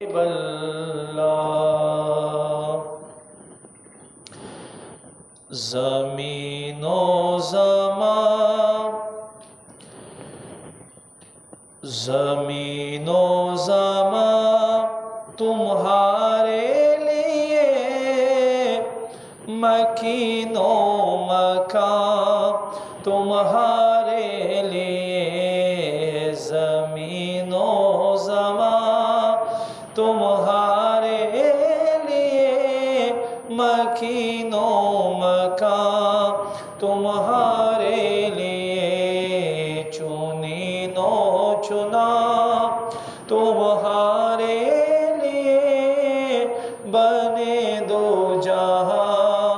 اللہ زمین و زمان زمین و زمان تمہارے لیے مکین و مکان تمہارے لیے زمین و زمان تمہارے لیے مکین و مکان تمہارے لیے چنین و چنا تمہارے لیے بنے دو جہاں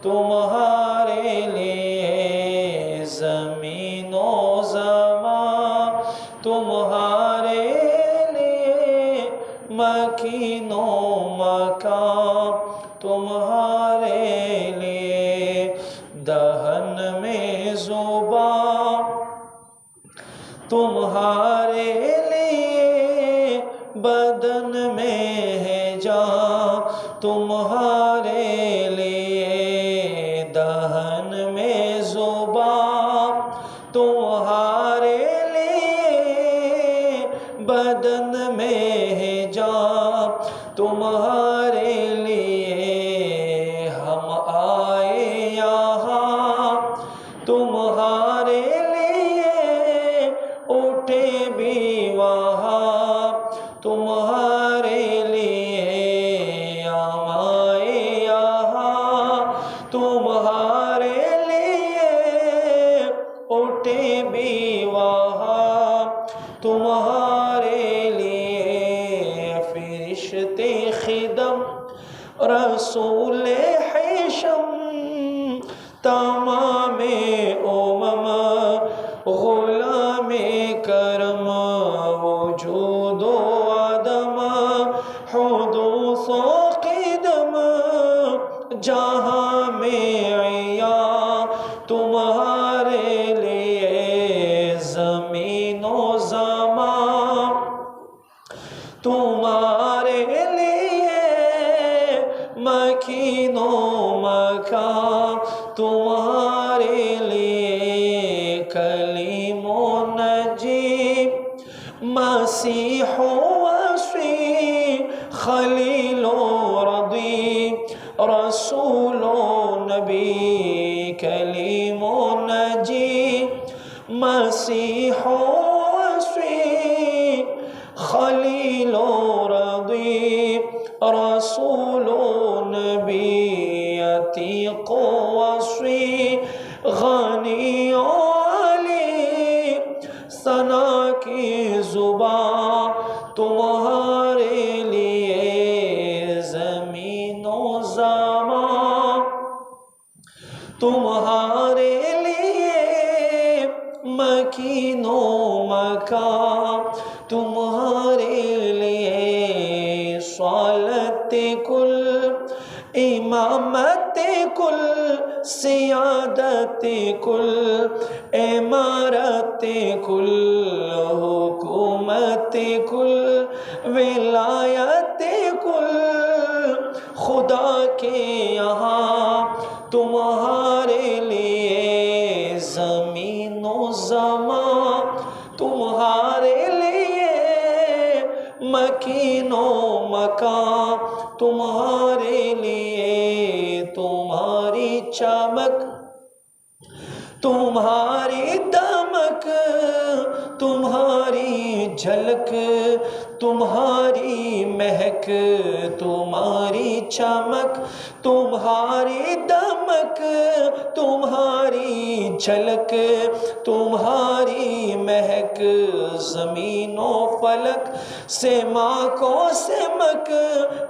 تمہارے لیے زمین و زمان تمہارے لیے مکین و مکان تمہارے لیے دہن میں زبان تمہارے لیے بدن میں ہے جان تمہارے لیے دہن میں زبان تمہارے لیے بدن میں ہے جان تمہارے لیے ہم آئے یہاں تمہارے لیے اٹھے بھی وہاں تمہارے لیے ہم آئے یہاں تمہارے لیے اٹھے بھی وہاں تمہارے لیے فرشتے خدم رسول حشم تمام امم غلام کرم وجود و عدم حدوث و قدم جہاں میں عیاں تمہارے لیے زمین و زمان تمہارے لیے مکین و مکان تمہارے لیے کلیم و نجیب مسیح و وصی خلیل و رضی رسول و نبی کلیم و نجیب مسیح و وصی خلیل و رضی رسول و نبی عتیق و وصی غنی و علی ثنا کی زبان تمہارے لیے زمین و زمان تمہارے لیے مکین و مکان تمہارے لیے صالت کل امامت کل سیادت کل امارت کل حکومت کل ولایت کل خدا کے یہاں تمہارے لیے زمین و زمان تمہارے لیے مکین و مکان تمہارے لیے تمہاری چمک تمہاری دمک تمہاری جھلک تمہاری مہک تمہاری چمک تمہاری دمک تمہاری جھلک تمہاری مہک زمین و فلک سما کو سمک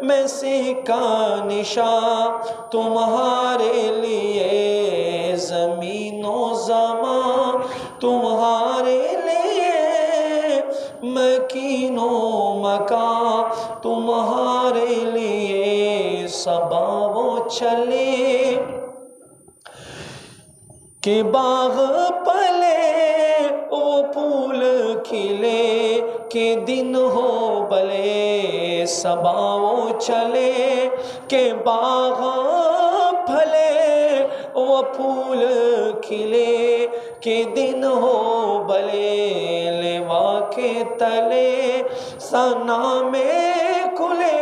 میں سے کا نشان تمہارے لیے زمین و زمان تمہارے لیے مکین و مکان تمہارے لیے صبا و چلے کہ باغ پلے وہ پھول کھلے کہ دن ہو بلے صبا وہ چلے کہ باغ پھلے وہ پھول کھلے کہ دن ہو بلے لیوا کے تلے ثنا میں کھلے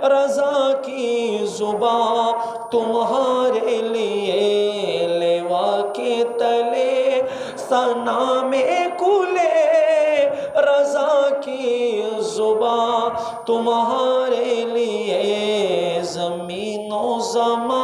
رضا کی زباں تمہارے لیے لیوا کے تلے ثنا میں کھلے رضا کی زباں تمہارے لیے زمین و زمان